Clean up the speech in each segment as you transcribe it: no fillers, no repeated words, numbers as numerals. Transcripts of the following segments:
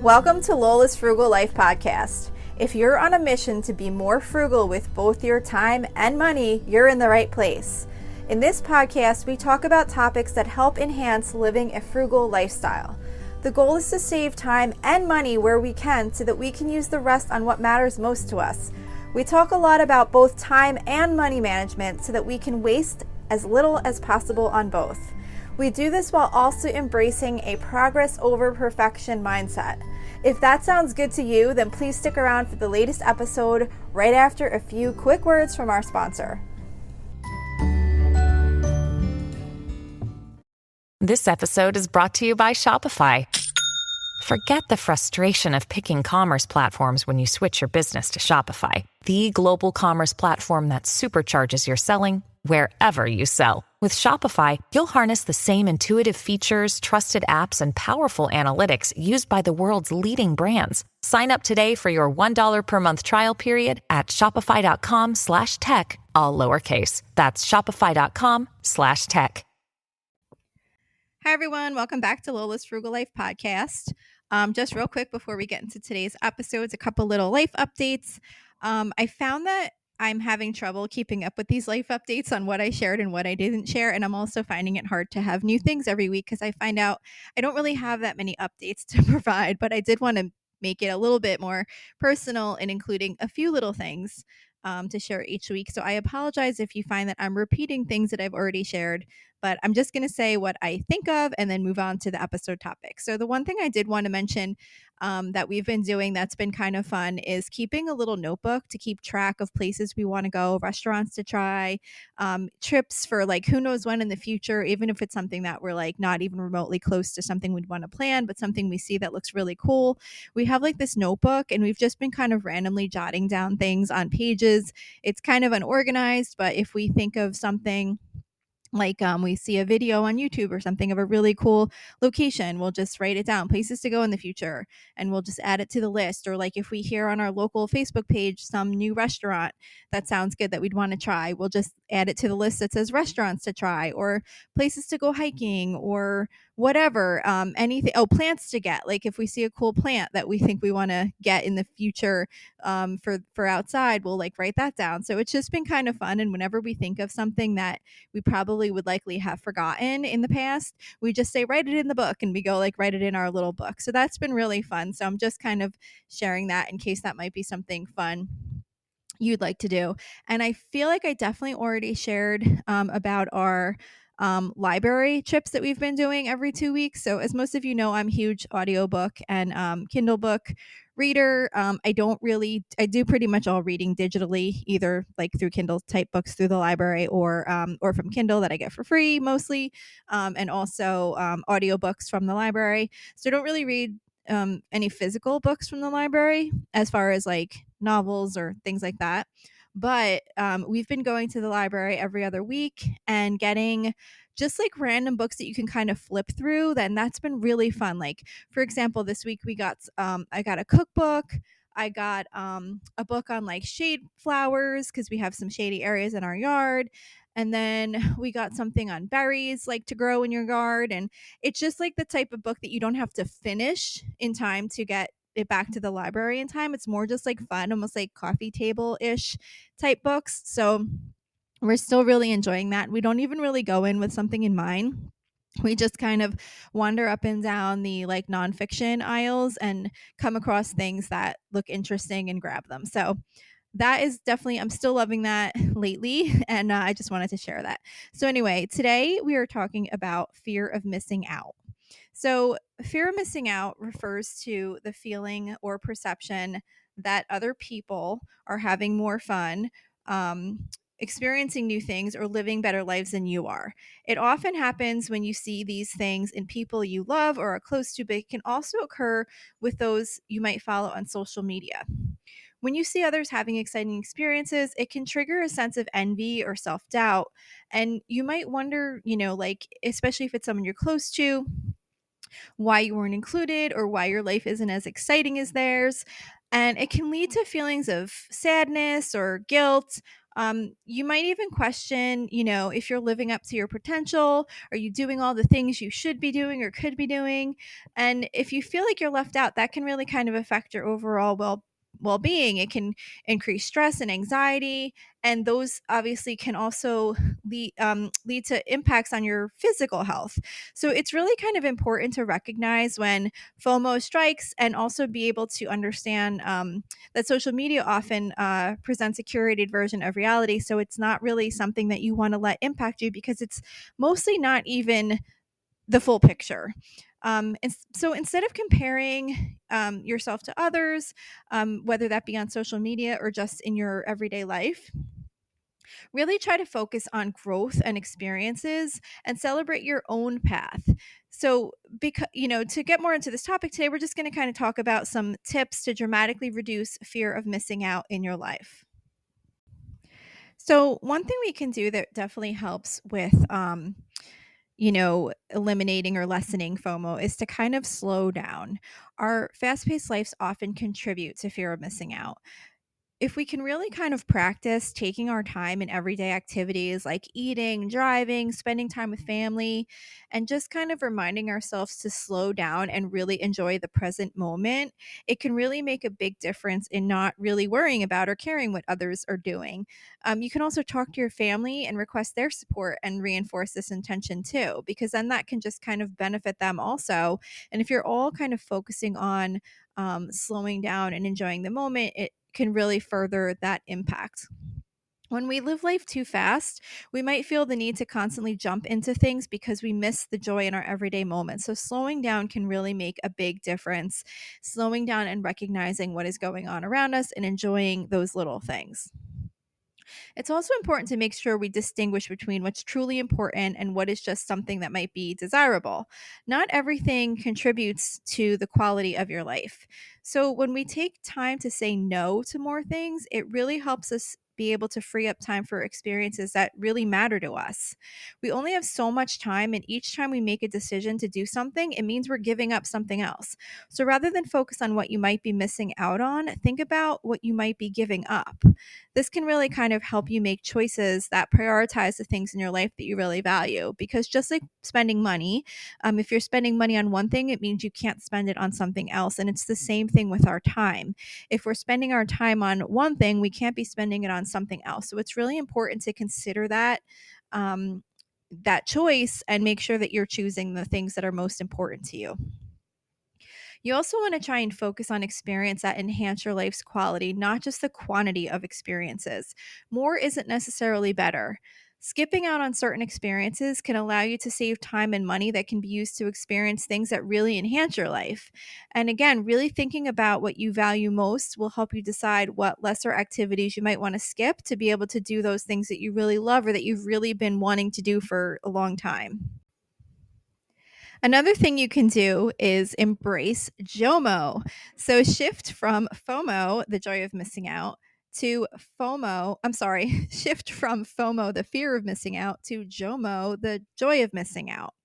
Welcome to Lola's Frugal Life Podcast. If you're on a mission to be more frugal with both your time and money, you're in the right place. In this podcast, we talk about topics that help enhance living a frugal lifestyle. The goal is to save time and money where we can so that we can use the rest on what matters most to us. We talk a lot about both time and money management so that we can waste as little as possible on both. We do this while also embracing a progress over perfection mindset. If that sounds good to you, then please stick around for the latest episode right after a few quick words from our sponsor. This episode is brought to you by Shopify. Forget the frustration of picking commerce platforms when you switch your business to Shopify, the global commerce platform that supercharges your selling wherever you sell. With Shopify, you'll harness the same intuitive features, trusted apps, and powerful analytics used by the world's leading brands. Sign up today for your $1 per month trial period at shopify.com/tech, all lowercase. That's shopify.com/tech. Hi, everyone. Welcome back to Lola's Frugal Life Podcast. Just real quick before we get into today's episodes, a couple little life updates. I found that I'm having trouble keeping up with these life updates on what I shared and what I didn't share. And I'm also finding it hard to have new things every week because I find out I don't really have that many updates to provide, but I did want to make it a little bit more personal and including a few little things to share each week. So I apologize if you find that I'm repeating things that I've already shared, but I'm just going to say what I think of and then move on to the episode topic. So the one thing I did want to mention that we've been doing that's been kind of fun is keeping a little notebook to keep track of places we want to go, restaurants to try, trips for like who knows when in the future, even if it's something that we're like not even remotely close to something we'd want to plan, but something we see that looks really cool. We have like this notebook and we've just been kind of randomly jotting down things on pages. It's kind of unorganized, but if we think of something like we see a video on YouTube or something of a really cool location, we'll just write it down, places to go in the future, and we'll just add it to the list. Or like if we hear on our local Facebook page some new restaurant that sounds good that we'd want to try, we'll just add it to the list that says restaurants to try or places to go hiking or whatever, anything. Oh, plants to get. Like if we see a cool plant that we think we want to get in the future for outside, we'll like write that down. So it's just been kind of fun. And whenever we think of something that we probably would likely have forgotten in the past, we just say write it in the book and we go like write it in our little book. So that's been really fun. So I'm just kind of sharing that in case that might be something fun you'd like to do. And I feel like I definitely already shared about our library trips that we've been doing every 2 weeks. So as most of you know, I'm a huge audiobook and Kindle book reader. I do pretty much all reading digitally, either like through Kindle type books through the library or from Kindle that I get for free mostly, and also audiobooks from the library. So I don't really read any physical books from the library as far as like novels or things like that. But we've been going to the library every other week and getting just like random books that you can kind of flip through. Then that's been really fun. Like, for example, this week we got I got a cookbook. I got a book on like shade flowers because we have some shady areas in our yard. And then we got something on berries like to grow in your yard. And it's just like the type of book that you don't have to finish in time to get it back to the library in time. It's more just like fun, almost like coffee table-ish type books. So we're still really enjoying that. We don't even really go in with something in mind. We just kind of wander up and down the like nonfiction aisles and come across things that look interesting and grab them. So that is definitely, I'm still loving that lately. And I just wanted to share that. So anyway, today we are talking about fear of missing out. So, fear of missing out refers to the feeling or perception that other people are having more fun, experiencing new things, or living better lives than you are. It often happens when you see these things in people you love or are close to, but it can also occur with those you might follow on social media. When you see others having exciting experiences, it can trigger a sense of envy or self doubt. And you might wonder, like, especially if it's someone you're close to, why you weren't included or why your life isn't as exciting as theirs. And it can lead to feelings of sadness or guilt, You might even question, if you're living up to your potential. Are you doing all the things you should be doing or could be doing? And if you feel like you're left out, that can really kind of affect your overall well-being. It can increase stress and anxiety, and those obviously can also lead to impacts on your physical health. So it's really kind of important to recognize when FOMO strikes, and also be able to understand that social media often presents a curated version of reality. So it's not really something that you want to let impact you, because it's mostly not even the full picture. And so instead of comparing yourself to others, whether that be on social media or just in your everyday life, really try to focus on growth and experiences and celebrate your own path. So, because, to get more into this topic today, we're just going to kind of talk about some tips to dramatically reduce fear of missing out in your life. So, one thing we can do that definitely helps with, eliminating or lessening FOMO is to kind of slow down. Our fast paced lives often contribute to fear of missing out. If we can really kind of practice taking our time in everyday activities like eating, driving, spending time with family, and just kind of reminding ourselves to slow down and really enjoy the present moment, it can really make a big difference in not really worrying about or caring what others are doing. You can also talk to your family and request their support and reinforce this intention too, because then that can just kind of benefit them also. And if you're all kind of focusing on slowing down and enjoying the moment, it can really further that impact. When we live life too fast, we might feel the need to constantly jump into things because we miss the joy in our everyday moments. So, slowing down can really make a big difference. Slowing down and recognizing what is going on around us and enjoying those little things. It's also important to make sure we distinguish between what's truly important and what is just something that might be desirable. Not everything contributes to the quality of your life. So, when we take time to say no to more things, it really helps us be able to free up time for experiences that really matter to us. We only have so much time, and each time we make a decision to do something, it means we're giving up something else. So rather than focus on what you might be missing out on, think about what you might be giving up. This can really kind of help you make choices that prioritize the things in your life that you really value. Because just like spending money, if you're spending money on one thing, it means you can't spend it on something else. And it's the same thing with our time. If we're spending our time on one thing, we can't be spending it on something else. So it's really important to consider um, that choice and make sure that you're choosing the things that are most important to you. You also want to try and focus on experience that enhance your life's quality, not just the quantity of experiences. More isn't necessarily better. Skipping out on certain experiences can allow you to save time and money that can be used to experience things that really enhance your life. And again, really thinking about what you value most will help you decide what lesser activities you might want to skip to be able to do those things that you really love or that you've really been wanting to do for a long time. Another thing you can do is embrace JOMO. So shift from FOMO, the joy of missing out, to shift from FOMO, the fear of missing out, to JOMO, the joy of missing out.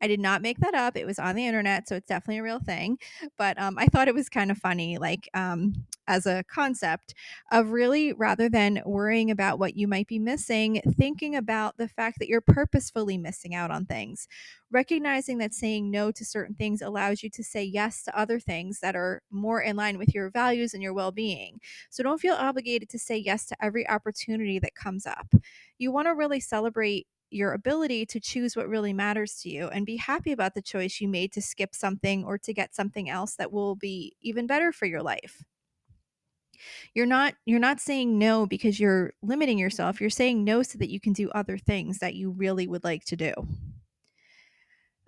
I did not make that up. It was on the internet, so it's definitely a real thing. But I thought it was kind of funny, like as a concept of really, rather than worrying about what you might be missing, thinking about the fact that you're purposefully missing out on things. Recognizing that saying no to certain things allows you to say yes to other things that are more in line with your values and your well being. So don't feel obligated to say yes to every opportunity that comes up. You want to really celebrate your ability to choose what really matters to you and be happy about the choice you made to skip something or to get something else that will be even better for your life. You're not saying no because you're limiting yourself. You're saying no so that you can do other things that you really would like to do.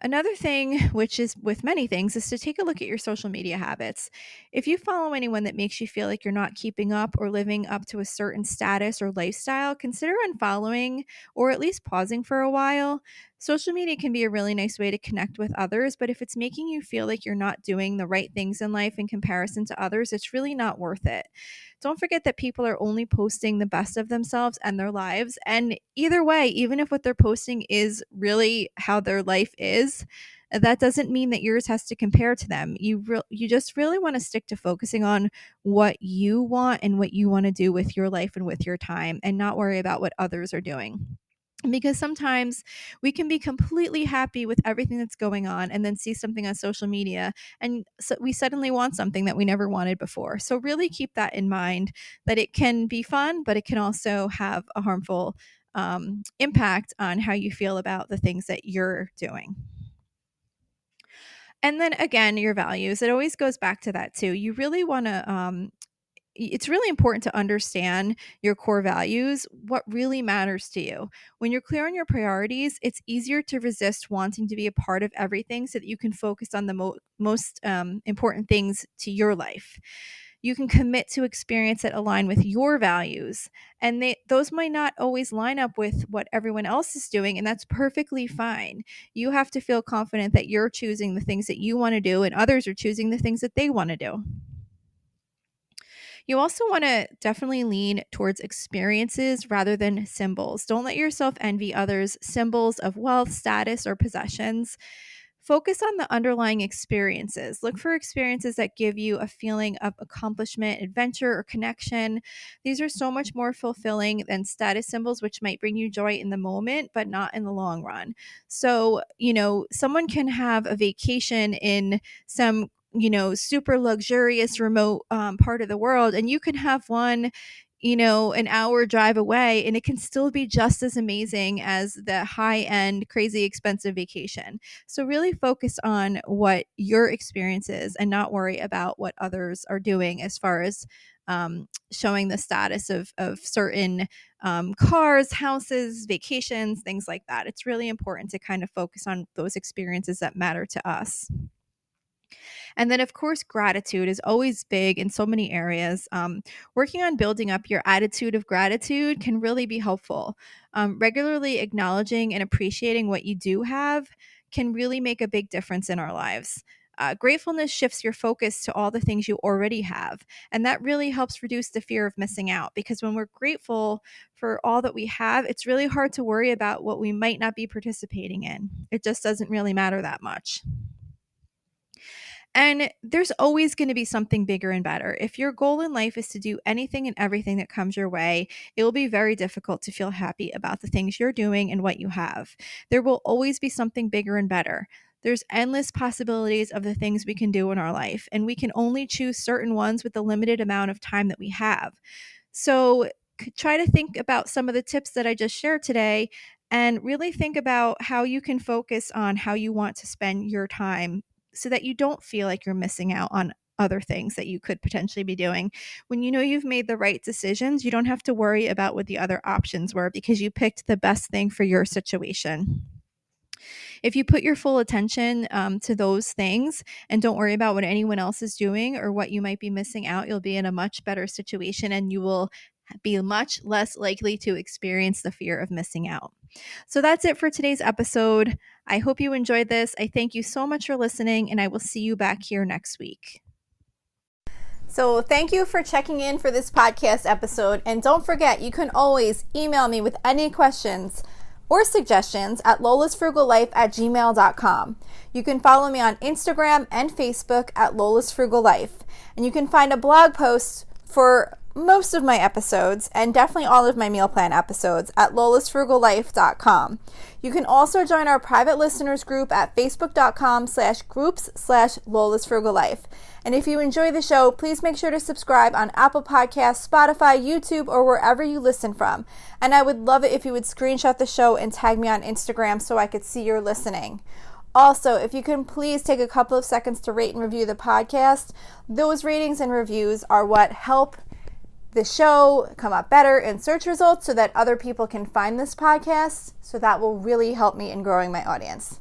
Another thing, which is with many things, is to take a look at your social media habits. If you follow anyone that makes you feel like you're not keeping up or living up to a certain status or lifestyle, consider unfollowing or at least pausing for a while. Social media can be a really nice way to connect with others, but if it's making you feel like you're not doing the right things in life in comparison to others, it's really not worth it. Don't forget that people are only posting the best of themselves and their lives. And either way, even if what they're posting is really how their life is, That doesn't mean that yours has to compare to them. You just really want to stick to focusing on what you want and what you want to do with your life and with your time, and not worry about what others are doing. Because sometimes we can be completely happy with everything that's going on and then see something on social media, and so we suddenly want something that we never wanted before. So really keep that in mind, that it can be fun, but it can also have a harmful impact on how you feel about the things that you're doing. And then again, your values, it always goes back to that too. You really want to it's really important to understand your core values, what really matters to you. When you're clear on your priorities, it's easier to resist wanting to be a part of everything, so that you can focus on the most important things to your life. You can commit to experience that align with your values, and those might not always line up with what everyone else is doing, and that's perfectly fine. You have to feel confident that you're choosing the things that you want to do, and others are choosing the things that they want to do. You also want to definitely lean towards experiences rather than symbols. Don't let yourself envy others' symbols of wealth, status, or possessions. Focus on the underlying experiences. Look for experiences that give you a feeling of accomplishment, adventure, or connection. These are so much more fulfilling than status symbols, which might bring you joy in the moment, but not in the long run. So, someone can have a vacation in some super luxurious remote part of the world, and you can have one an hour drive away, and it can still be just as amazing as the high end crazy expensive vacation. So really focus on what your experience is, and not worry about what others are doing as far as showing the status of certain cars, houses, vacations, things like that. It's really important to kind of focus on those experiences that matter to us. And then, of course, gratitude is always big in so many areas. Working on building up your attitude of gratitude can really be helpful. Regularly acknowledging and appreciating what you do have can really make a big difference in our lives. Gratefulness shifts your focus to all the things you already have. And that really helps reduce the fear of missing out, because when we're grateful for all that we have, it's really hard to worry about what we might not be participating in. It just doesn't really matter that much. And there's always going to be something bigger and better. If your goal in life is to do anything and everything that comes your way, it will be very difficult to feel happy about the things you're doing and what you have. There will always be something bigger and better. There's endless possibilities of the things we can do in our life, and we can only choose certain ones with the limited amount of time that we have. So try to think about some of the tips that I just shared today, and really think about how you can focus on how you want to spend your time, so that you don't feel like you're missing out on other things that you could potentially be doing. When you know you've made the right decisions, you don't have to worry about what the other options were, because you picked the best thing for your situation. If you put your full attention to those things and don't worry about what anyone else is doing or what you might be missing out, you'll be in a much better situation, and you will be much less likely to experience the fear of missing out. So that's it for today's episode. I hope you enjoyed this. I thank you so much for listening, and I will see you back here next week. So thank you for checking in for this podcast episode. And don't forget, you can always email me with any questions or suggestions at lolasfrugallife@gmail.com. You can follow me on Instagram and Facebook at lolasfrugallife. And you can find a blog post for most of my episodes, and definitely all of my meal plan episodes, at lolasfrugallife.com. You can also join our private listeners group at facebook.com/groups/lolasfrugallife. And if you enjoy the show, please make sure to subscribe on Apple Podcasts, Spotify, YouTube, or wherever you listen from. And I would love it if you would screenshot the show and tag me on Instagram so I could see you're listening. Also, if you can please take a couple of seconds to rate and review the podcast. Those ratings and reviews are what help the show come up better in search results, so that other people can find this podcast. So that will really help me in growing my audience.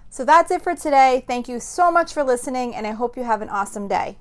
So that's it for today. Thank you so much for listening, and I hope you have an awesome day.